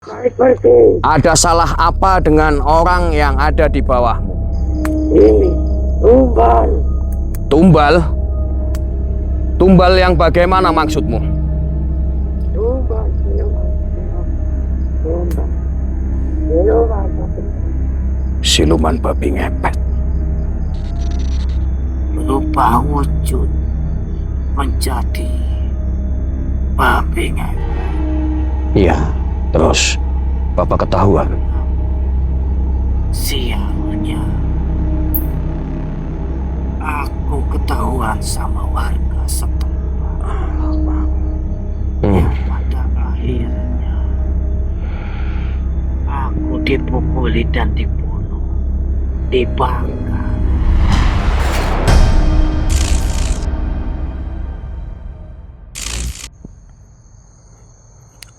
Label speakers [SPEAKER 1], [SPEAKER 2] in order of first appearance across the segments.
[SPEAKER 1] Baik, pergi.
[SPEAKER 2] Ada salah apa dengan orang yang ada di bawahmu?
[SPEAKER 1] Ini tumbal.
[SPEAKER 2] Tumbal? Tumbal yang bagaimana maksudmu?
[SPEAKER 1] Tumbal, siluman. Tumbal. Siluman babi.
[SPEAKER 2] Siluman babi ngepet.
[SPEAKER 1] Berubah wujud menjadi babi ngepet.
[SPEAKER 2] Iya, terus Bapak ketahuan.
[SPEAKER 1] Sialnya, aku ketahuan sama warga setempat. Pada akhirnya, aku dipukuli dan dibunuh, dibakar.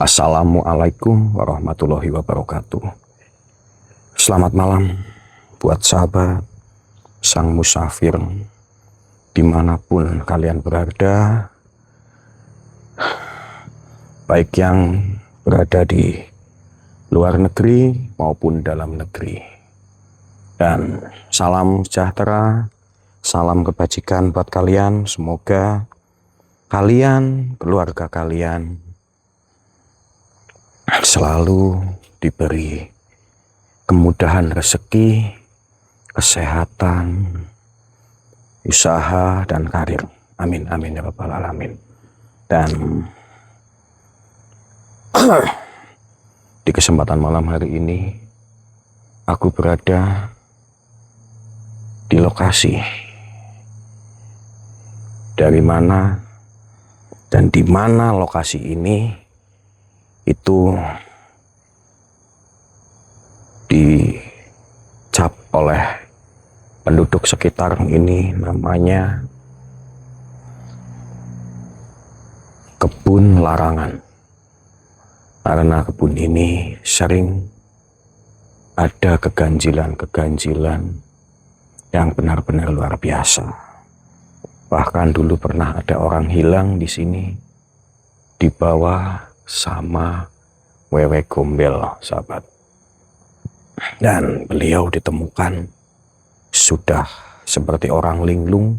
[SPEAKER 2] Assalamualaikum warahmatullahi wabarakatuh. Selamat malam buat sahabat sang musafir dimanapun kalian berada, baik yang berada di luar negeri maupun dalam negeri. Dan salam sejahtera, salam kebajikan buat kalian. Semoga kalian, keluarga kalian selalu diberi kemudahan rezeki, kesehatan, usaha, dan karir. Amin, amin ya rabbal alamin. Dan di kesempatan malam hari ini, aku berada di lokasi dari mana dan di mana lokasi ini itu dicap oleh penduduk sekitar ini namanya kebun larangan, karena kebun ini sering ada keganjilan-keganjilan yang benar-benar luar biasa. Bahkan dulu pernah ada orang hilang di sini, dibawa sama wewe gombel, sahabat. Dan beliau ditemukan sudah seperti orang linglung,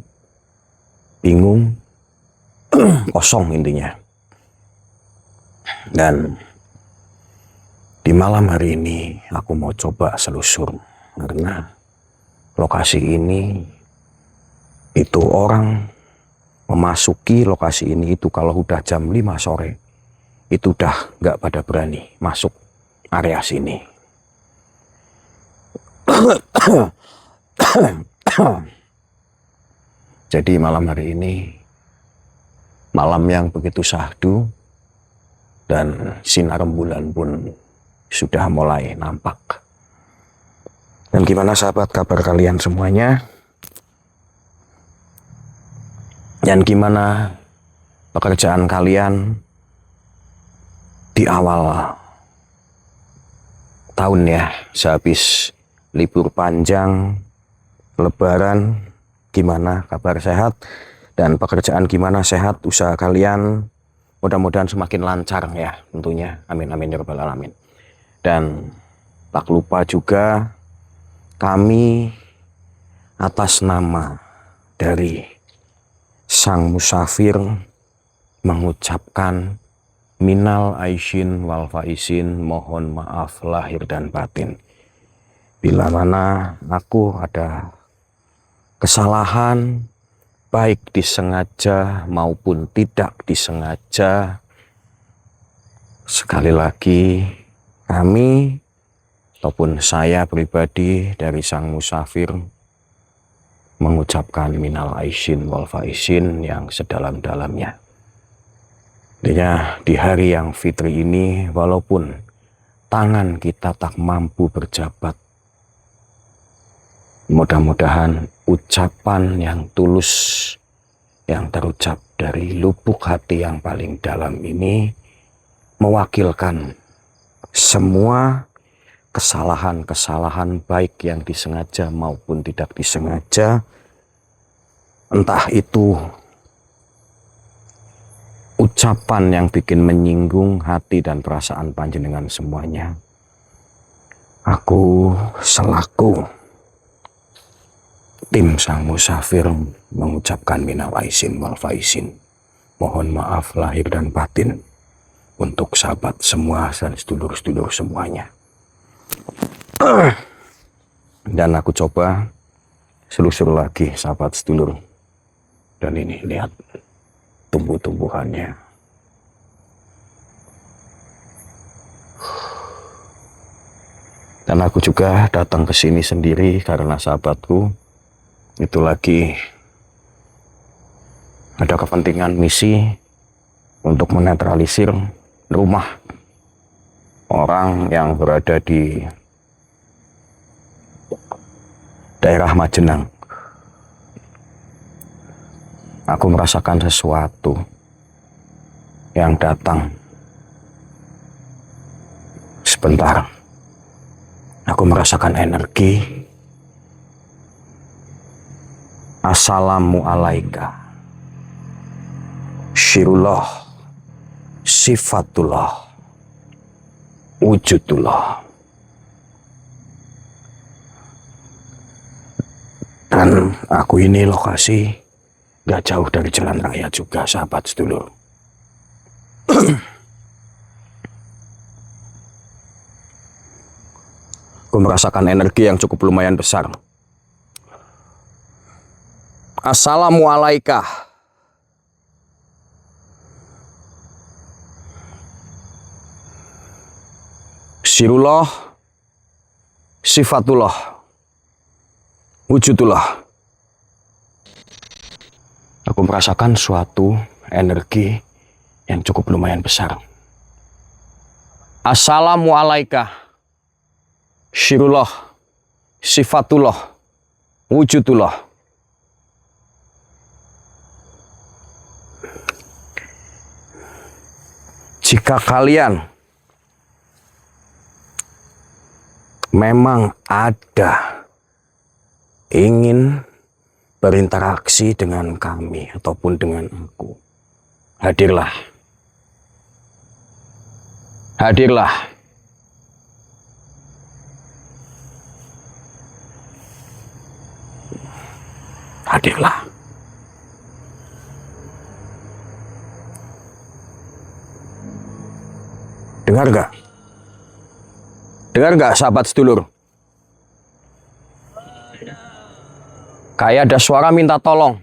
[SPEAKER 2] bingung, kosong intinya. Dan di malam hari ini aku mau coba selusur, karena lokasi ini itu orang memasuki lokasi ini itu kalau udah jam 5 sore itu udah nggak pada berani masuk area sini. Jadi malam hari ini malam yang begitu syahdu dan sinar rembulan pun sudah mulai nampak. Dan gimana sahabat kabar kalian semuanya? Dan gimana pekerjaan kalian di awal tahun ya, sehabis libur panjang lebaran? Gimana kabar, sehat? Dan pekerjaan gimana, sehat? Usaha kalian mudah-mudahan semakin lancar ya tentunya, amin amin ya rabbal alamin. Dan tak lupa juga kami atas nama dari sang musafir mengucapkan minal aizin wal faizin, mohon maaf lahir dan batin. Bila mana aku ada kesalahan, baik disengaja maupun tidak disengaja, sekali lagi kami ataupun saya pribadi dari sang musafir mengucapkan minal aizin wal faizin yang sedalam-dalamnya. Artinya di hari yang fitri ini, walaupun tangan kita tak mampu berjabat, mudah-mudahan ucapan yang tulus yang terucap dari lubuk hati yang paling dalam ini mewakilkan semua kesalahan-kesalahan baik yang disengaja maupun tidak disengaja, entah itu ucapan yang bikin menyinggung hati dan perasaan panjenengan semuanya. Aku selaku tim Sang Musafir mengucapkan minal aizin wal faizin. Mohon maaf lahir dan batin untuk sahabat semua dan sedulur-sedulur semuanya. Dan aku coba selusur lagi sahabat sedulur. Dan ini lihat tumbuh-tumbuhannya. Dan aku juga datang ke sini sendiri karena sahabatku itu lagi ada kepentingan misi untuk menetralisir rumah orang yang berada di daerah Majenang. Aku merasakan sesuatu yang datang sebentar. Aku merasakan energi. Assalamualaikum. Syirullah, sifatullah, wujudullah. Dan aku ini lokasi gak jauh dari jalan raya juga sahabat sedulur. Aku merasakan energi yang cukup lumayan besar. Assalamualaikum. Syirullah, sifatullah, wujudullah. Aku merasakan suatu energi yang cukup lumayan besar. Assalamualaikum. Syirullah, sifatullah, wujudullah. Jika kalian memang ada ingin berinteraksi dengan kami ataupun dengan aku, hadirlah. Hadirlah. Hadirlah. Dengar gak? Dengar gak sahabat sedulur? Kayak ada suara minta tolong.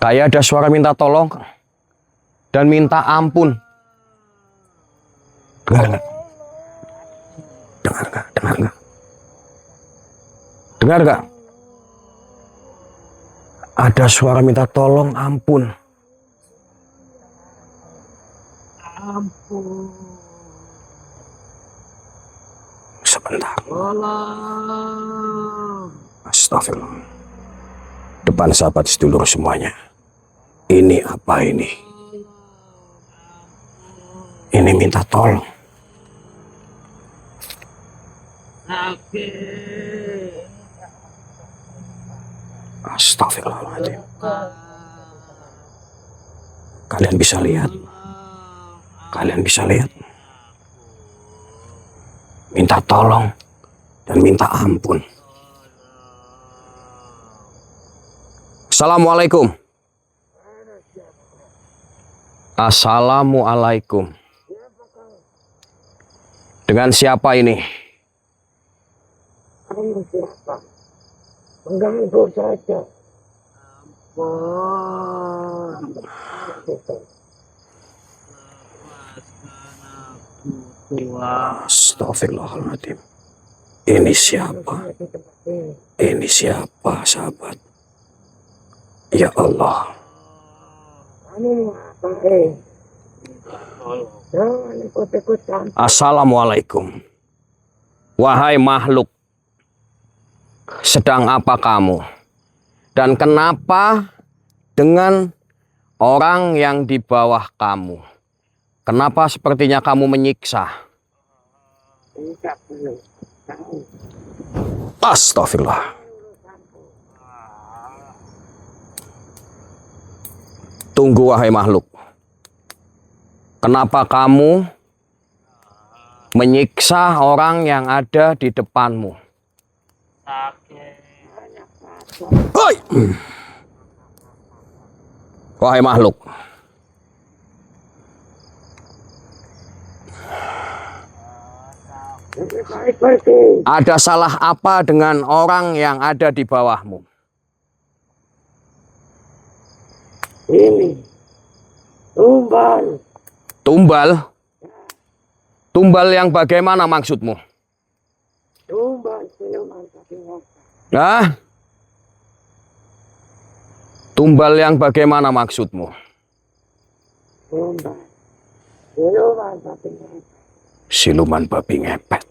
[SPEAKER 2] Kayak ada suara minta tolong dan minta ampun. Dengar gak? Dengar gak? Dengar gak? Dengar gak? Ada suara minta tolong ampun.
[SPEAKER 1] Ampun.
[SPEAKER 2] Sebentar.
[SPEAKER 1] Tolong.
[SPEAKER 2] Astagfirullah. Depan sahabat sedulur semuanya. Ini apa ini? Ini minta tolong.
[SPEAKER 1] Sakit.
[SPEAKER 2] Astagfirullahaladzim. Kalian bisa lihat. Kalian bisa lihat. Minta tolong dan minta ampun. Assalamualaikum. Assalamualaikum. Dengan siapa ini?
[SPEAKER 1] Kamu siapa? Mengganggu saja. Ampun.
[SPEAKER 2] Astagfirullahaladzim. Ini siapa? Ini siapa sahabat? Ya Allah. Assalamualaikum. Wahai makhluk, sedang apa kamu? Dan kenapa dengan orang yang di bawah kamu? Kenapa sepertinya kamu menyiksa? Astagfirullah. Tunggu wahai makhluk. Kenapa kamu menyiksa orang yang ada di depanmu? Hoi! Wahai makhluk.
[SPEAKER 1] Lebih baik pergi.
[SPEAKER 2] Ada salah apa dengan orang yang ada di bawahmu?
[SPEAKER 1] Ini. Tumbal.
[SPEAKER 2] Tumbal? Tumbal yang bagaimana maksudmu?
[SPEAKER 1] Tumbal siluman babi ngepet.
[SPEAKER 2] Nah? Tumbal yang bagaimana maksudmu?
[SPEAKER 1] Tumbal. Siluman babi ngepet.
[SPEAKER 2] Siluman babi ngepet.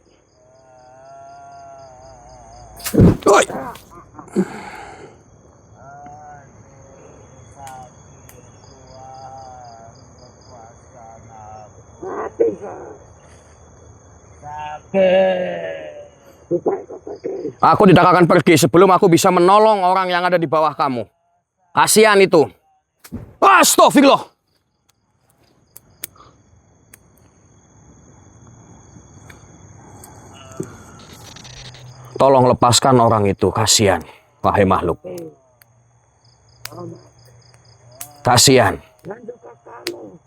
[SPEAKER 2] Oi.
[SPEAKER 1] Mati kau. Sakit. Lebih baik kau pergi.
[SPEAKER 2] Aku tidak akan pergi sebelum aku bisa menolong orang yang ada di bawah kamu. Kasihan itu. Astagfirullah. Tolong lepaskan orang itu, kasihan, wahai makhluk. Kasihan.
[SPEAKER 1] Dan juga kamu.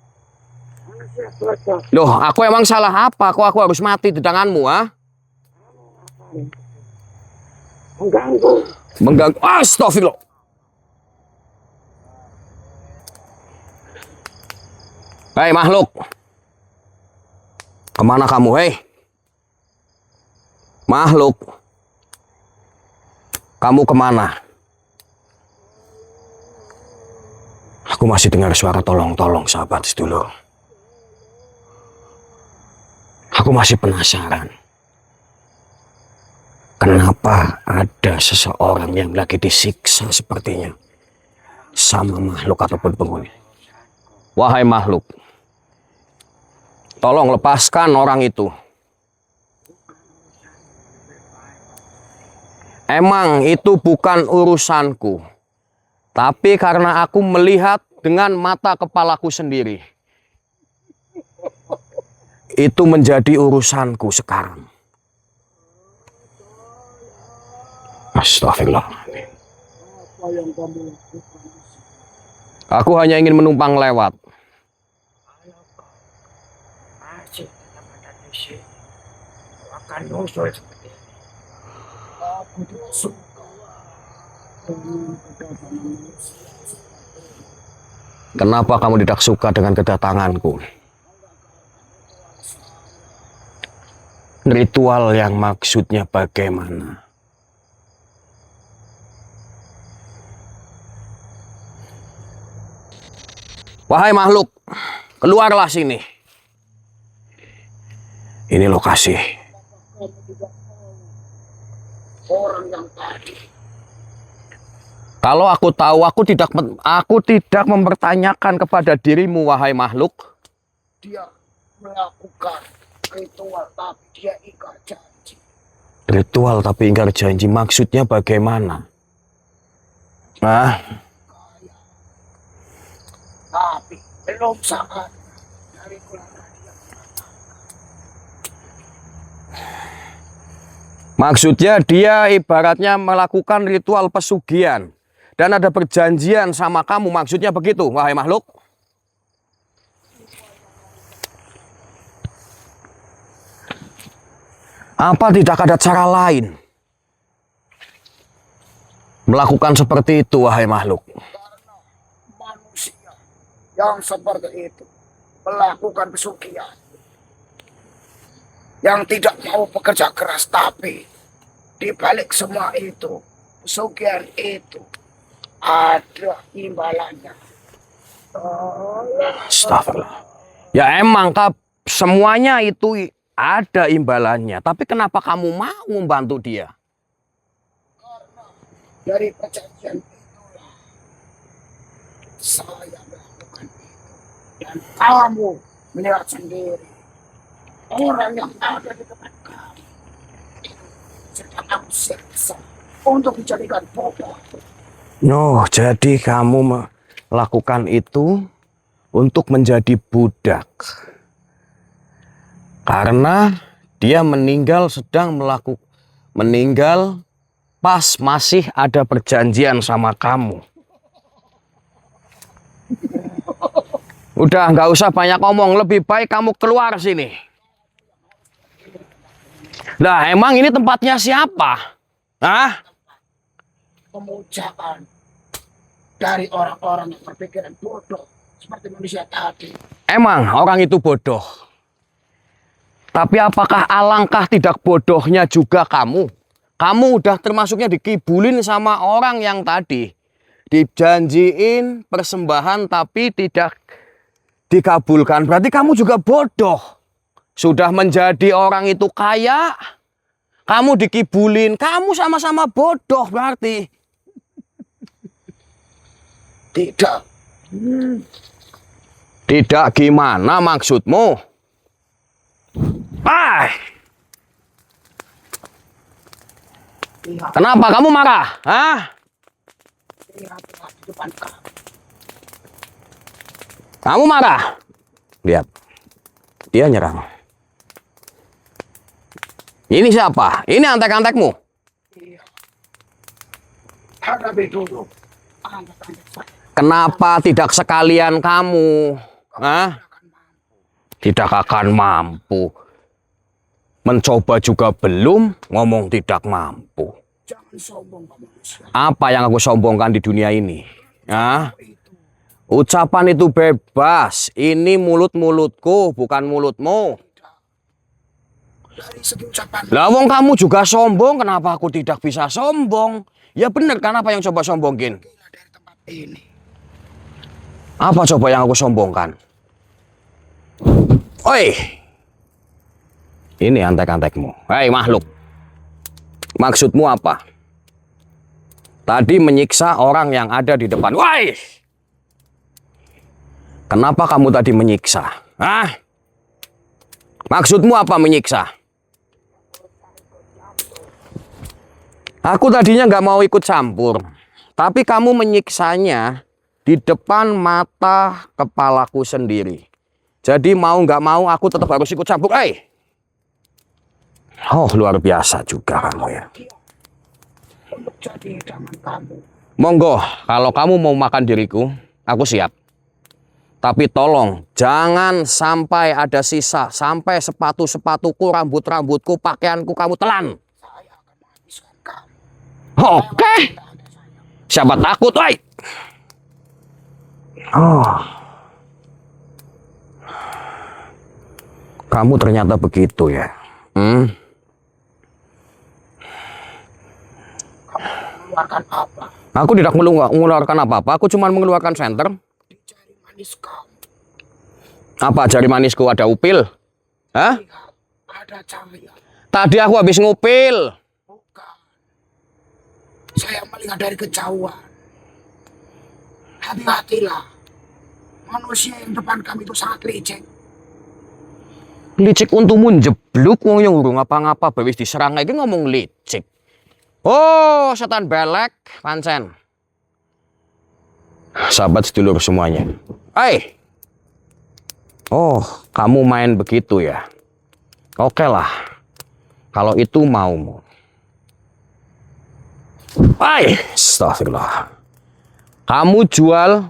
[SPEAKER 1] Manusia bodoh.
[SPEAKER 2] Loh, aku emang salah apa? Kok aku harus mati di tanganmu, ah?
[SPEAKER 1] Mengganggu.
[SPEAKER 2] Mengganggu. Astagfirullah. Hei makhluk. Kemana kamu, hei? Makhluk. Kamu kemana? Aku masih dengar suara tolong-tolong, sahabat dulu. Aku masih penasaran. Kenapa ada seseorang yang lagi disiksa sepertinya sama makhluk ataupun penghuni? Wahai makhluk, tolong lepaskan orang itu. Emang itu bukan urusanku, tapi karena aku melihat dengan mata kepalaku sendiri, itu menjadi urusanku sekarang. Astagfirullahaladzim.
[SPEAKER 1] Apa yang kamu lakukan?
[SPEAKER 2] Aku hanya ingin menumpang lewat.
[SPEAKER 1] Ayo kau. Masih tetap ada di sini. Akan nusul seperti ini. Aku tidak suka.
[SPEAKER 2] Kenapa kamu tidak suka dengan kedatanganku? Ritual yang maksudnya bagaimana? Wahai makhluk, keluarlah sini. Ini lokasi.
[SPEAKER 1] Orang yang tadi.
[SPEAKER 2] Kalau aku tahu, aku tidak mempertanyakan kepada dirimu, wahai makhluk.
[SPEAKER 1] Dia melakukan ritual tapi dia ingkar janji.
[SPEAKER 2] Ritual tapi ingkar janji, maksudnya bagaimana? Nah,
[SPEAKER 1] Tapi belum saat dari keluarga dia.
[SPEAKER 2] maksudnya dia ibaratnya melakukan ritual pesugihan. Dan ada perjanjian sama kamu, maksudnya begitu, wahai makhluk? Apa tidak ada cara lain melakukan seperti itu, wahai makhluk?
[SPEAKER 1] Karena manusia yang seperti itu melakukan pesugihan. Yang tidak mau bekerja keras, tapi di balik semua itu, pesugihan itu ada imbalannya.
[SPEAKER 2] Astagfirullah. Ya emang semuanya itu ada imbalannya. Tapi kenapa kamu mau membantu dia?
[SPEAKER 1] Karena dari perjanjian itulah saya melakukan itu. Dan kamu melihat sendiri orang yang ada di depan kamu itu sedang aku siksa untuk dijadikan bobot.
[SPEAKER 2] No, jadi kamu lakukan itu untuk menjadi budak. Karena dia meninggal pas masih ada perjanjian sama kamu. Udah, nggak usah banyak ngomong, lebih baik kamu keluar sini. Lah, emang ini tempatnya siapa? Hah?
[SPEAKER 1] Pemujaan dari orang-orang yang berpikiran bodoh seperti manusia tadi.
[SPEAKER 2] Emang orang itu bodoh. Tapi apakah alangkah tidak bodohnya juga kamu? Kamu udah termasuknya dikibulin sama orang yang tadi. Dijanjiin persembahan tapi tidak dikabulkan. Berarti kamu juga bodoh. Sudah menjadi orang itu kaya, kamu dikibulin. Kamu sama-sama bodoh berarti.
[SPEAKER 1] Tidak.
[SPEAKER 2] Tidak gimana maksudmu? Kenapa kamu marah? Hah?
[SPEAKER 1] Lihatlah di depan kamu.
[SPEAKER 2] Kamu marah? Lihat. Dia nyerang. Ini siapa? Ini antek-antekmu?
[SPEAKER 1] Iya. Hadapi dulu. Antek-antek saya.
[SPEAKER 2] Kenapa tidak sekalian kamu? Hah? Tidak akan mampu. Mencoba juga belum, ngomong tidak mampu.
[SPEAKER 1] Jangan sombong kamu manusia.
[SPEAKER 2] Apa yang aku sombongkan di dunia ini? Hah? Ucapan itu bebas. Ini mulut-mulutku, bukan mulutmu.
[SPEAKER 1] Dari segi ucapan.
[SPEAKER 2] Lah wong kamu juga sombong, kenapa aku tidak bisa sombong? Ya bener kan apa yang coba sombongin?
[SPEAKER 1] Gila dari tempat ini.
[SPEAKER 2] Apa coba yang aku sombongkan? Oi! Ini antek-antekmu. Hei makhluk. Maksudmu apa? Tadi menyiksa orang yang ada di depan. Woi! Kenapa kamu tadi menyiksa? Hah? Maksudmu apa menyiksa? Aku tadinya nggak mau ikut campur. Tapi kamu menyiksanya di depan mata kepalaku sendiri. Jadi mau nggak mau aku tetap harus ikut campur. Oh, luar biasa juga kamu ya.
[SPEAKER 1] Untuk jadi idaman kamu.
[SPEAKER 2] Monggo, kalau kamu mau makan diriku, aku siap. Tapi tolong, jangan sampai ada sisa. Sampai sepatu-sepatuku, rambut-rambutku, pakaianku kamu telan.
[SPEAKER 1] Saya akan menghabiskan kamu.
[SPEAKER 2] Oke. Siapa takut, woi? Oh. Kamu ternyata begitu ya.
[SPEAKER 1] Mengeluarkan apa?
[SPEAKER 2] Aku tidak mengeluarkan apa-apa. Aku cuma mengeluarkan senter.
[SPEAKER 1] Di jari manis kamu.
[SPEAKER 2] Apa jari manisku ada upil? Hah?
[SPEAKER 1] Lihat, ada cahaya.
[SPEAKER 2] Tadi aku habis ngupil.
[SPEAKER 1] Bukan. Saya melihat dari kejauhan. Hati-hatilah. Manusia yang depan kami itu sangat licik.
[SPEAKER 2] Licik untukmu jebluk wong yang urung ngapa-ngapa bewis diserang lagi ngomong licik. Oh, setan belek, pancen. Sahabat sedulur semuanya. Oh, kamu main begitu ya? Oke lah. Kalau itu maumu. Astagfirullah. Kamu jual,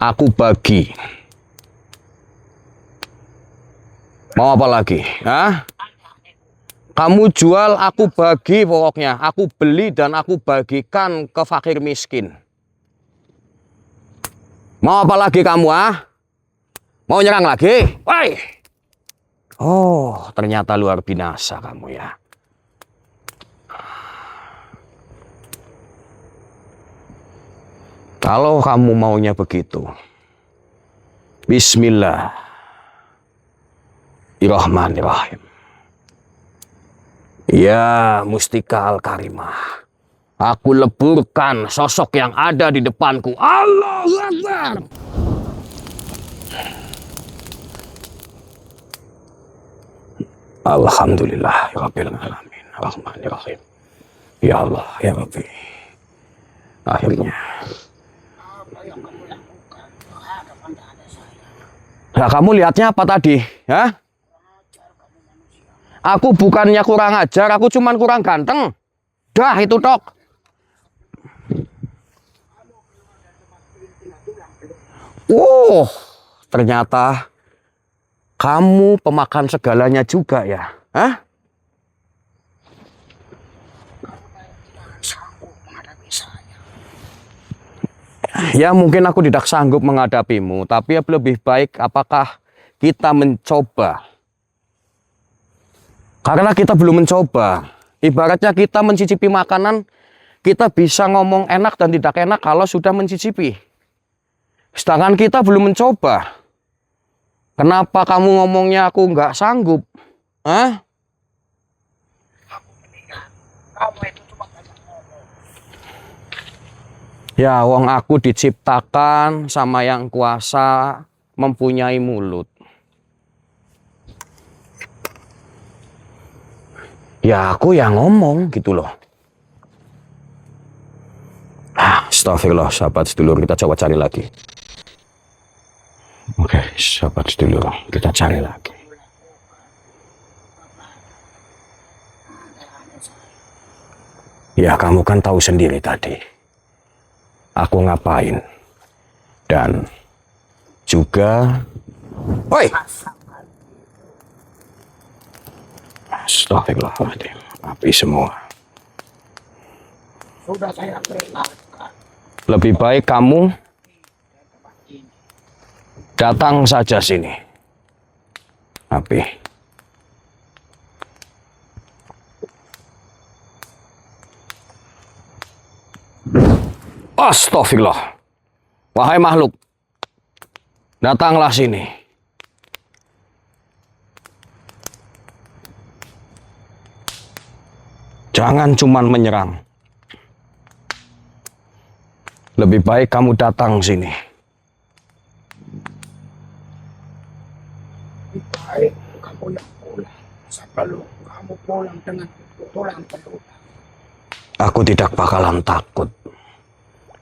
[SPEAKER 2] aku bagi. Mau apa lagi? Hah? Kamu jual, aku bagi pokoknya. Aku beli dan aku bagikan ke fakir miskin. Mau apa lagi kamu, ah? Mau nyerang lagi? Woi! Oh, ternyata luar binasa kamu ya. Kalau kamu maunya begitu, Bismillahirrahmanirrahim. Ya Mustika Al-Karimah, aku leburkan sosok yang ada di depanku. Allahu Akbar. Alhamdulillah, Rabbil Alamin, Rahmanirrahim. Ya Allah, ya Rabbi. Akhirnya.
[SPEAKER 1] Apa yang kamu lakukan terhadap anak-anak saya?
[SPEAKER 2] Nah, kamu lihatnya apa tadi? Hah?
[SPEAKER 1] Ajar kamu manusia.
[SPEAKER 2] Aku bukannya kurang ajar, aku cuman kurang ganteng. Dah, itu tok. Oh, ternyata kamu pemakan segalanya juga ya? Hah?
[SPEAKER 1] Sanggup menghadapi saya.
[SPEAKER 2] Ya mungkin aku tidak sanggup menghadapimu, tapi lebih baik apakah kita mencoba? Karena kita belum mencoba. Ibaratnya kita mencicipi makanan, kita bisa ngomong enak dan tidak enak kalau sudah mencicipi. Sedangkan kita belum mencoba. Kenapa kamu ngomongnya aku nggak sanggup? Hah?
[SPEAKER 1] Aku melihat kamu itu cuma banyak ngomong.
[SPEAKER 2] Ya, wong aku diciptakan sama yang kuasa mempunyai mulut. Ya, aku yang ngomong gitu loh. Astagfirullah, sahabat sedulur, kita coba cari lagi. Oke, sahabat sedulur, kita cari lagi. Ya, kamu kan tahu sendiri tadi. Aku ngapain. Dan juga... Woi! Astagfirullahaladzim. Api semua.
[SPEAKER 1] Sudah saya peringatkan.
[SPEAKER 2] Lebih baik kamu datang saja sini. Api. Astagfirullah. Wahai makhluk. Datanglah sini. Jangan cuman menyerang. Lebih baik kamu datang sini.
[SPEAKER 1] Baik, kamu yang pulang. Sebelum kamu pulang dengan tulang belulang.
[SPEAKER 2] Aku tidak bakalan takut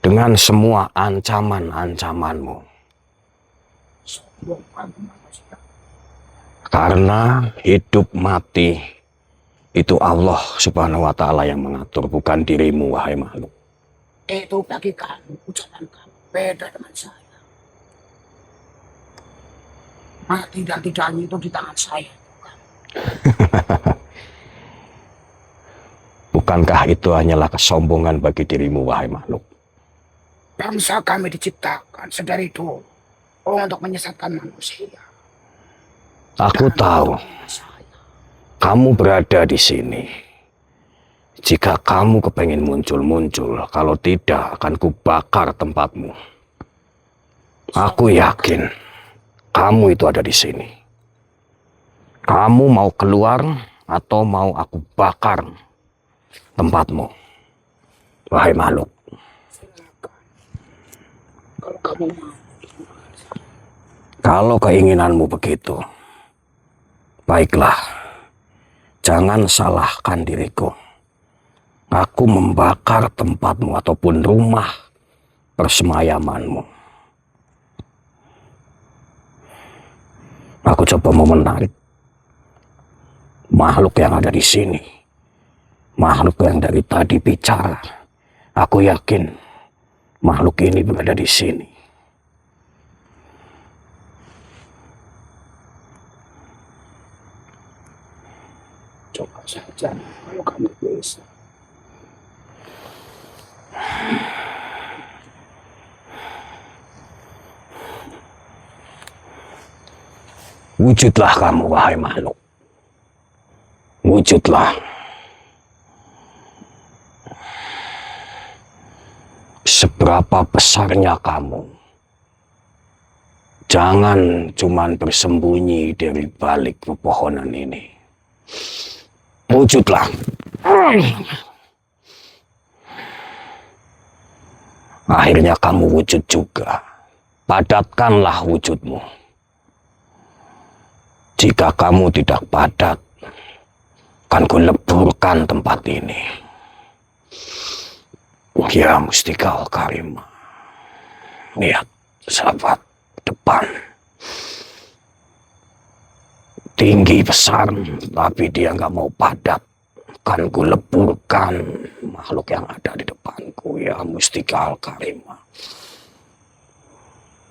[SPEAKER 2] dengan semua ancaman-ancamanmu.
[SPEAKER 1] Sebelum kamu manusia.
[SPEAKER 2] Karena hidup mati itu Allah Subhanahu wa Ta'ala yang mengatur, bukan dirimu, wahai makhluk.
[SPEAKER 1] Itu bagi kamu, ucapan kamu beda dengan saya. Mati dan tidaknya itu di tangan saya.
[SPEAKER 2] Bukankah itu hanyalah kesombongan bagi dirimu, wahai makhluk?
[SPEAKER 1] Bangsa kami diciptakan sedari dulu untuk menyesatkan manusia.
[SPEAKER 2] Aku tahu kamu berada di sini. Jika kamu kepengen muncul-muncul, kalau tidak akan kubakar tempatmu. Aku yakin kamu itu ada di sini. Kamu mau keluar atau mau aku bakar tempatmu, wahai makhluk?
[SPEAKER 1] Kalau kamu mau.
[SPEAKER 2] Kalau keinginanmu begitu, baiklah. Jangan salahkan diriku. Aku membakar tempatmu ataupun rumah persemayamanmu. Aku coba mau menarik makhluk yang ada di sini. Makhluk yang dari tadi bicara. Aku yakin makhluk ini berada di sini.
[SPEAKER 1] Coba saja kalau kamu bisa.
[SPEAKER 2] Wujudlah kamu, wahai makhluk. Wujudlah. Seberapa besarnya kamu. Jangan cuman bersembunyi dari balik pepohonan ini. Wujudlah. Akhirnya kamu wujud juga. Padatkanlah wujudmu. Jika kamu tidak padat, akan kuleburkan tempat ini. Ya Mustikal Karimah. Lihat, sahabat, depan. Tinggi besar, tapi dia nggak mau padat. Kan ku leburkan makhluk yang ada di depanku, ya Mustikal Karimah.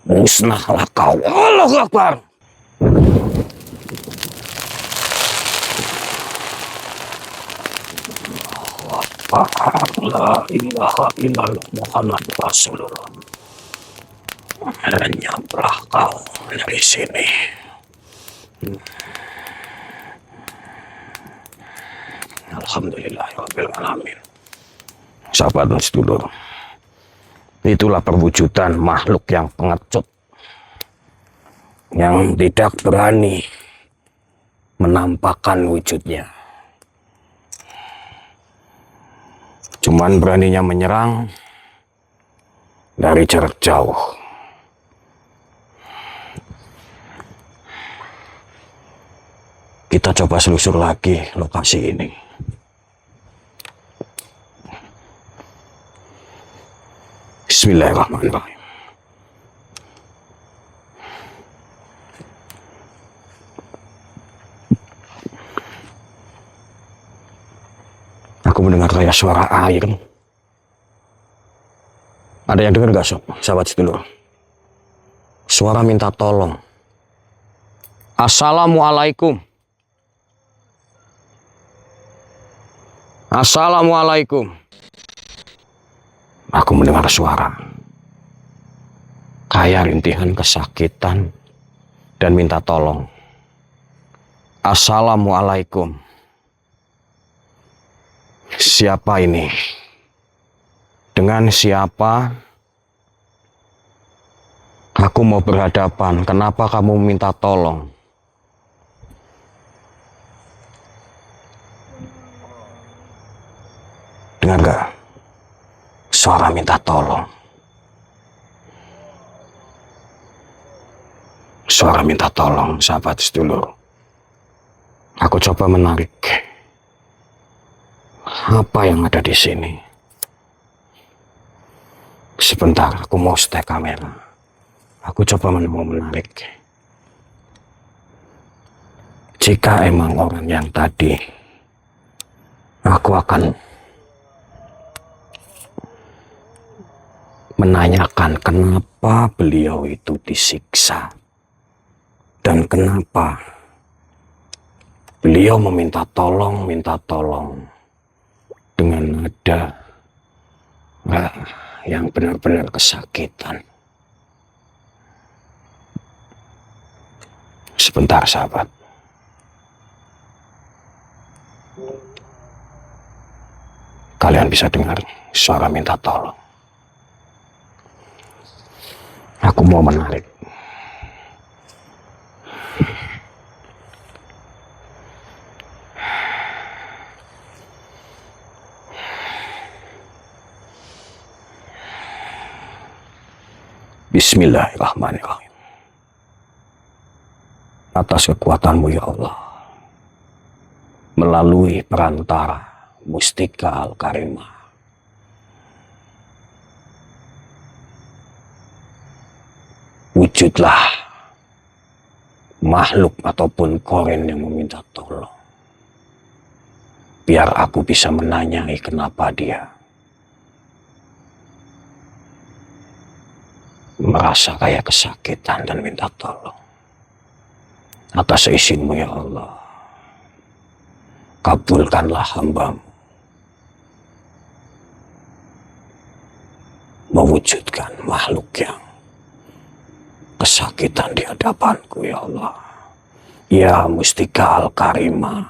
[SPEAKER 2] Musnahlah kau. Allahu Akbar. La ilaha illallah Muhammad Rasulullah. Lenyaplah kau dari sini. Alhamdulillahirabbil alamin. Sahabat dan sedulur, itulah perwujudan makhluk yang pengecut, yang tidak berani menampakkan wujudnya. Cuman beraninya menyerang dari jarak jauh. Kita coba selusur lagi lokasi ini. Bismillahirrahmanirrahim. Aku mendengar kayak suara air. Ada yang dengar gak, Sob? Sahabat sedulur. Suara minta tolong. Assalamualaikum. Assalamualaikum. Aku mendengar suara. Kayak rintihan kesakitan dan minta tolong. Assalamualaikum. Siapa ini? Dengan siapa aku mau berhadapan? Kenapa kamu minta tolong? Dengar gak? Suara minta tolong. Suara minta tolong, sahabat sedulur. Aku coba menarik. Apa yang ada di sini? Sebentar, aku mau setek kamera. Aku coba mau menarik. Jika emang orang yang tadi, aku akan menanyakan kenapa beliau itu disiksa. Dan kenapa beliau meminta tolong dengan nada yang benar-benar kesakitan. Sebentar, sahabat. Kalian bisa dengar suara minta tolong. Aku mau menarik. Bismillahirrahmanirrahim. Atas kekuatanmu ya Allah, melalui perantara Mustikal Karimah, wujudlah makhluk ataupun koren yang meminta tolong. Biar aku bisa menanyai kenapa dia merasa kayak kesakitan dan minta tolong. Atas izinmu ya Allah, kabulkanlah hambamu mewujudkan makhluk yang kesakitan di hadapanku ya Allah. Ya Mustikal Karimah.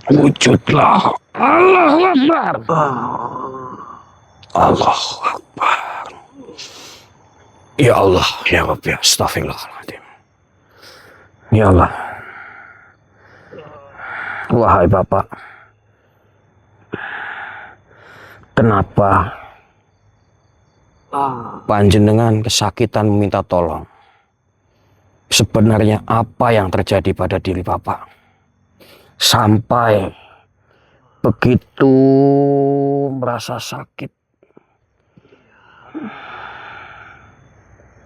[SPEAKER 2] Wujudlah. Allahu Akbar. Allahu Akbar. Ya Allah, ya Rabbi, astagfirullahaladzim. Ya Allah. Wahai Bapak, kenapa panjenengan kesakitan meminta tolong? sebenarnya apa yang terjadi pada diri Bapak. Sampai begitu merasa sakit.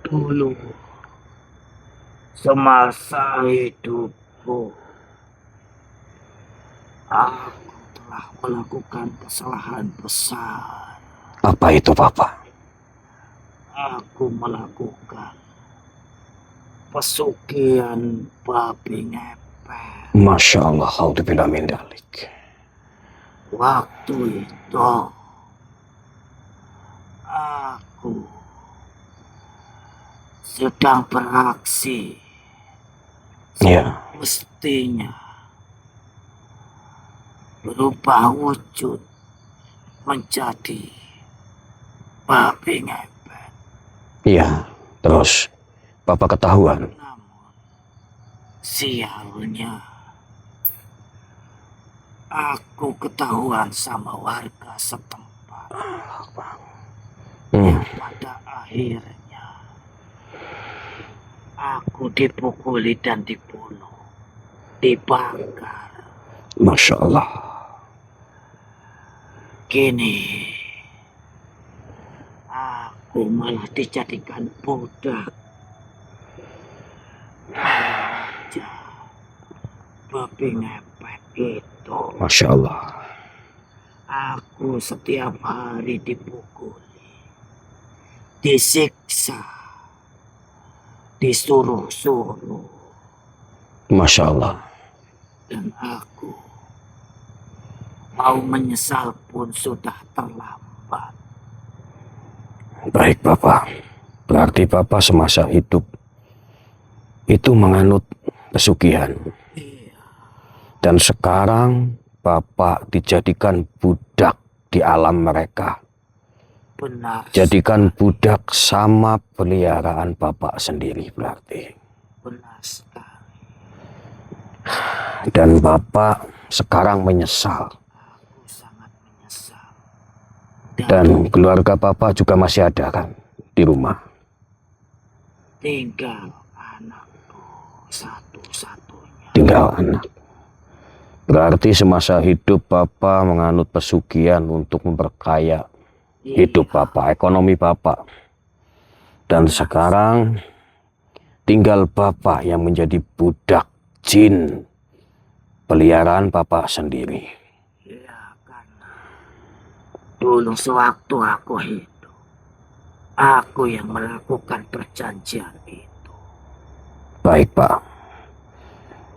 [SPEAKER 1] Dulu, semasa hidupku, aku telah melakukan kesalahan besar.
[SPEAKER 2] Apa itu Bapak?
[SPEAKER 1] Aku melakukan pesugihan babi ngepet.
[SPEAKER 2] Masya Allah, auzubillah min dzalik.
[SPEAKER 1] Waktu itu, aku sedang beraksi.
[SPEAKER 2] Ya,
[SPEAKER 1] Mestinya berubah wujud menjadi babi ngepet.
[SPEAKER 2] iya. Terus Bapak ketahuan.
[SPEAKER 1] Namun, sialnya, aku ketahuan sama warga setempat.
[SPEAKER 2] Hmm,
[SPEAKER 1] Pada akhirnya, aku dipukuli dan dibunuh, dibakar.
[SPEAKER 2] Masya Allah.
[SPEAKER 1] Kini, aku malah dijadikan budak. Raja babi ngepet itu.
[SPEAKER 2] Masya Allah.
[SPEAKER 1] Aku setiap hari dipukuli, disiksa, disuruh-suruh,
[SPEAKER 2] Masya Allah.
[SPEAKER 1] dan aku mau menyesal pun sudah terlambat.
[SPEAKER 2] Baik Bapak. Berarti Bapak semasa hidup itu menganut pesugihan.
[SPEAKER 1] Iya,
[SPEAKER 2] Dan sekarang Bapak dijadikan budak di alam mereka.
[SPEAKER 1] benar.
[SPEAKER 2] Jadikan budak sama peliharaan Bapak sendiri berarti.
[SPEAKER 1] Benar sekali.
[SPEAKER 2] Dan Bapak sekarang menyesal.
[SPEAKER 1] Aku sangat menyesal.
[SPEAKER 2] Dan keluarga Bapak juga masih ada kan di rumah.
[SPEAKER 1] Tinggal anakku satu-satunya.
[SPEAKER 2] Tinggal anak. Berarti semasa hidup Bapak menganut pesugihan untuk memperkaya hidup Bapak, ekonomi Bapak. Dan sekarang tinggal Bapak yang menjadi budak jin peliharaan Bapak sendiri.
[SPEAKER 1] Iya, karena dulu sewaktu aku hidup, aku yang melakukan perjanjian itu.
[SPEAKER 2] Baik Pak.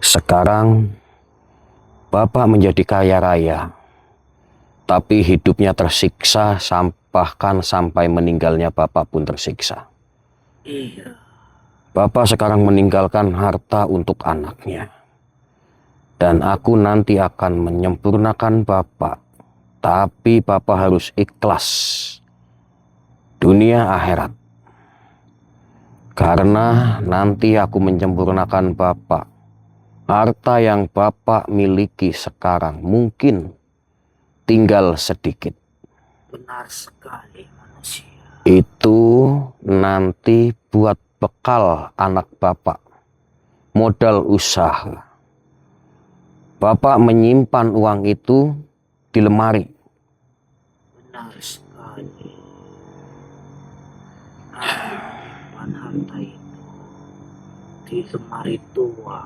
[SPEAKER 2] Sekarang Bapak menjadi kaya raya, tapi hidupnya tersiksa bahkan sampai meninggalnya Bapak pun tersiksa.
[SPEAKER 1] Iya,
[SPEAKER 2] Bapak sekarang meninggalkan harta untuk anaknya. Dan aku nanti akan menyempurnakan Bapak, tapi Bapak harus ikhlas dunia akhirat. Karena nanti aku menyempurnakan Bapak. Harta yang Bapak miliki sekarang mungkin tinggal sedikit.
[SPEAKER 1] benar sekali manusia.
[SPEAKER 2] Itu nanti buat bekal anak Bapak. Modal usaha. Bapak menyimpan uang itu di lemari.
[SPEAKER 1] Benar sekali. Menyimpan harta itu di lemari tua.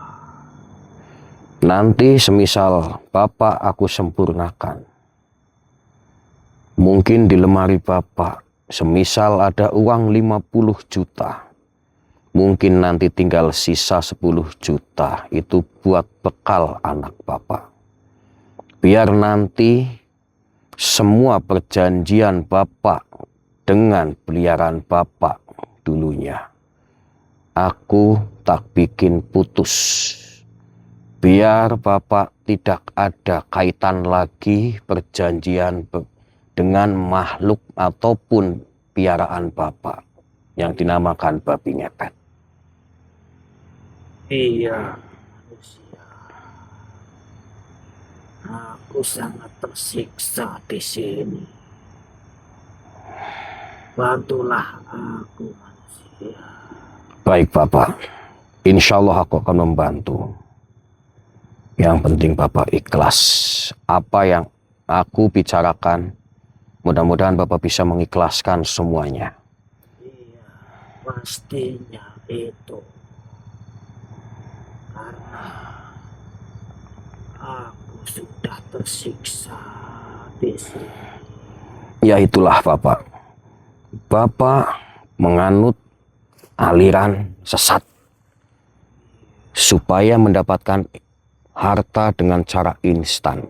[SPEAKER 2] Nanti semisal Bapak aku sempurnakan. Mungkin di lemari Bapak semisal ada uang 50 juta. Mungkin nanti tinggal sisa 10 juta. Itu buat bekal anak Bapak. Biar nanti semua perjanjian Bapak dengan peliharaan Bapak dulunya, aku tak bikin putus. Biar Bapak tidak ada kaitan lagi perjanjian dengan makhluk ataupun piaraan Bapak yang dinamakan babi ngepet.
[SPEAKER 1] Iya, manusia. Aku sangat tersiksa di sini. Bantulah aku, manusia.
[SPEAKER 2] Baik Bapak, Insya Allah aku akan membantu. Yang penting Bapak ikhlas. Apa yang aku bicarakan, mudah-mudahan Bapak bisa mengikhlaskan semuanya.
[SPEAKER 1] Iya, pastinya itu. Karena aku sudah tersiksa di sini.
[SPEAKER 2] Ya itulah Bapak. Bapak menganut aliran sesat supaya mendapatkan harta dengan cara instan.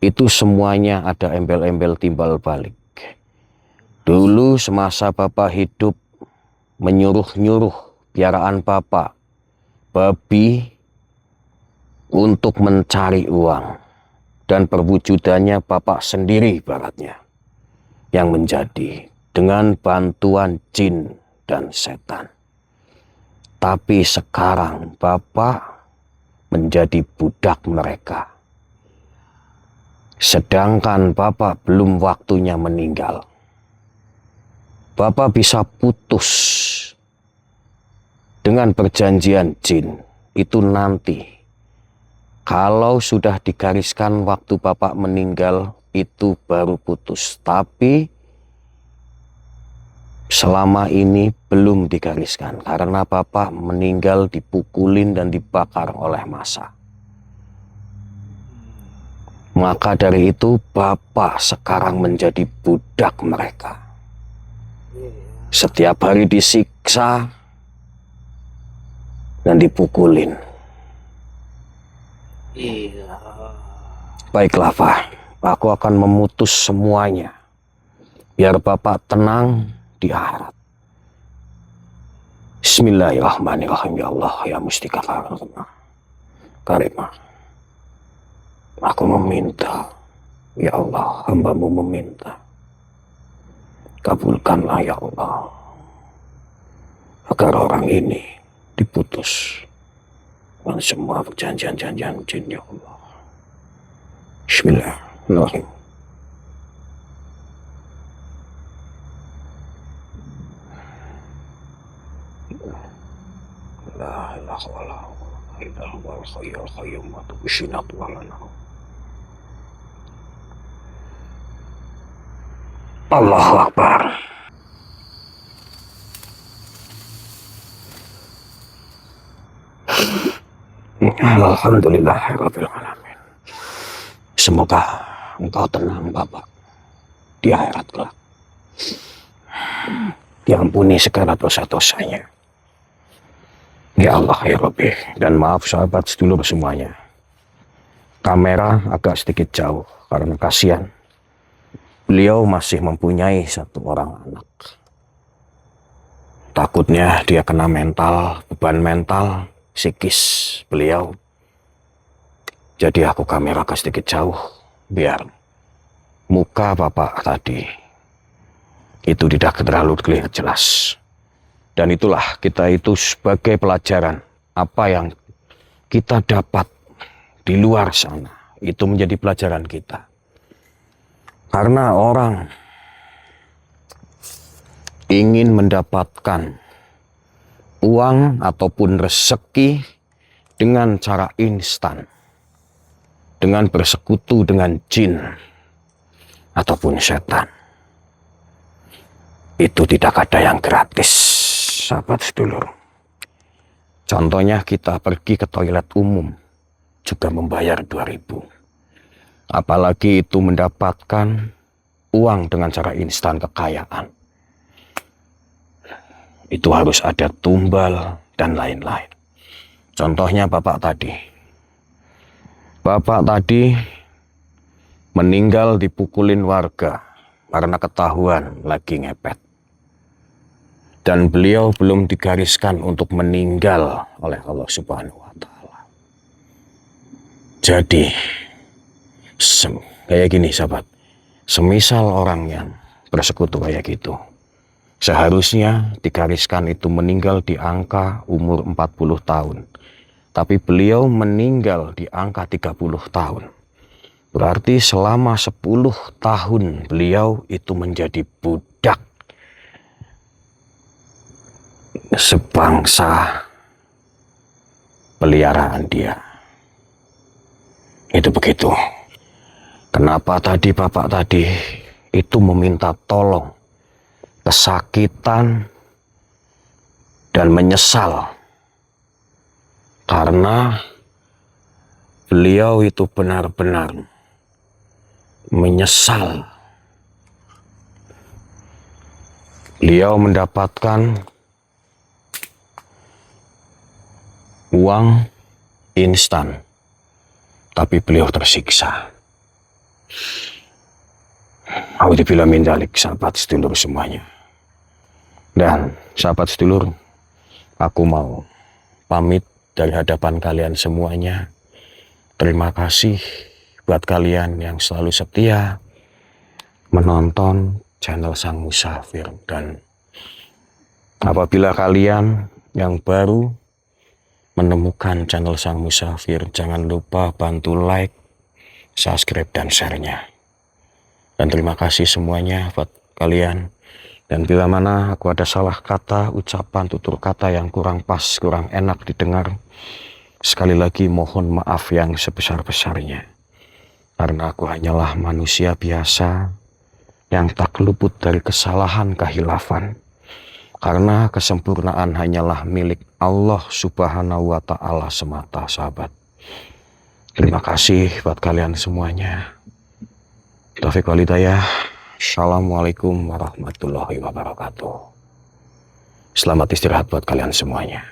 [SPEAKER 2] Itu semuanya ada embel-embel timbal balik. Dulu semasa Bapak hidup menyuruh-nyuruh piaraan Bapak, babi, untuk mencari uang. Dan perwujudannya Bapak sendiri baratnya yang menjadi dengan bantuan jin dan setan. Tapi sekarang Bapak menjadi budak mereka. Sedangkan Bapak belum waktunya meninggal. Bapak bisa putus dengan perjanjian jin itu nanti. Kalau sudah digariskan waktu Bapak meninggal itu baru putus. Tapi selama ini belum digariskan karena Bapak meninggal dipukulin dan dibakar oleh massa. Maka dari itu Bapak sekarang menjadi budak mereka. Setiap hari disiksa dan dipukulin.
[SPEAKER 1] Iya.
[SPEAKER 2] Baiklah Pak, aku akan memutus semuanya. Biar Bapak tenang di akhirat. Bismillahirrahmanirrahim. Ya Allah, ya Mustika Karimah. Aku meminta, ya Allah, hamba-Mu meminta. Kabulkanlah ya Allah. Agar orang ini diputus dengan semua perjanjian-janjian jin ya Allah. Bismillahirrahmanirrahim. La ilaha illallah al-hayyul qayyum wa tubusinatu walana. Allahu Akbar. Alhamdulillahirabbil alamin. Semoga engkau tenang Bapak di akhirat kelak. Diampuni segala dosa-dosanya. Ya Allah ya Rabbi. Dan maaf sahabat sedulur semuanya. Kamera agak sedikit jauh karena kasihan. Beliau masih mempunyai satu orang anak. Takutnya dia kena mental, beban mental, psikis beliau. Jadi aku kamera agak sedikit jauh biar muka Bapak tadi itu tidak terlalu clear jelas. Dan itulah kita itu sebagai pelajaran apa yang kita dapat di luar sana. Itu menjadi pelajaran kita. Karena orang ingin mendapatkan uang ataupun rezeki dengan cara instan. Dengan bersekutu dengan jin ataupun setan. Itu tidak ada yang gratis, sahabat sedulur. Contohnya kita pergi ke toilet umum, juga membayar 2.000. Apalagi itu mendapatkan uang dengan cara instan kekayaan. Itu harus ada tumbal dan lain-lain. Contohnya Bapak tadi. Bapak tadi meninggal dipukulin warga karena ketahuan lagi ngepet. Dan beliau belum digariskan untuk meninggal oleh Allah Subhanahu wa Ta'ala. Jadi, kayak gini sahabat, semisal orang yang bersekutu kayak gitu, seharusnya digariskan itu meninggal di angka umur 40 tahun. Tapi beliau meninggal di angka 30 tahun. Berarti selama 10 tahun beliau itu menjadi budak sebangsa peliharaan dia. Itu begitu. Kenapa tadi bapak tadi itu meminta tolong, kesakitan, dan menyesal. Karena beliau itu benar-benar menyesal. Beliau mendapatkan uang instan, tapi beliau tersiksa. A'udzubillahi min dzalik, sahabat sedulur semuanya. Dan sahabat sedulur, aku mau pamit dari hadapan kalian semuanya. Terima kasih buat kalian yang selalu setia menonton channel Sang Musafir. Dan apabila kalian yang baru menemukan channel Sang Musafir, jangan lupa bantu like, subscribe, dan share-nya. Dan terima kasih semuanya buat kalian. Dan bila mana aku ada salah kata, ucapan, tutur kata yang kurang pas, kurang enak didengar, sekali lagi mohon maaf yang sebesar-besarnya. Karena aku hanyalah manusia biasa yang tak luput dari kesalahan kehilafan. Karena kesempurnaan hanyalah milik Allah Subhanahu wa Ta'ala semata, sahabat. Terima kasih buat kalian semuanya. Taufiq wal hidayah. Assalamualaikum warahmatullahi wabarakatuh. Selamat istirahat buat kalian semuanya.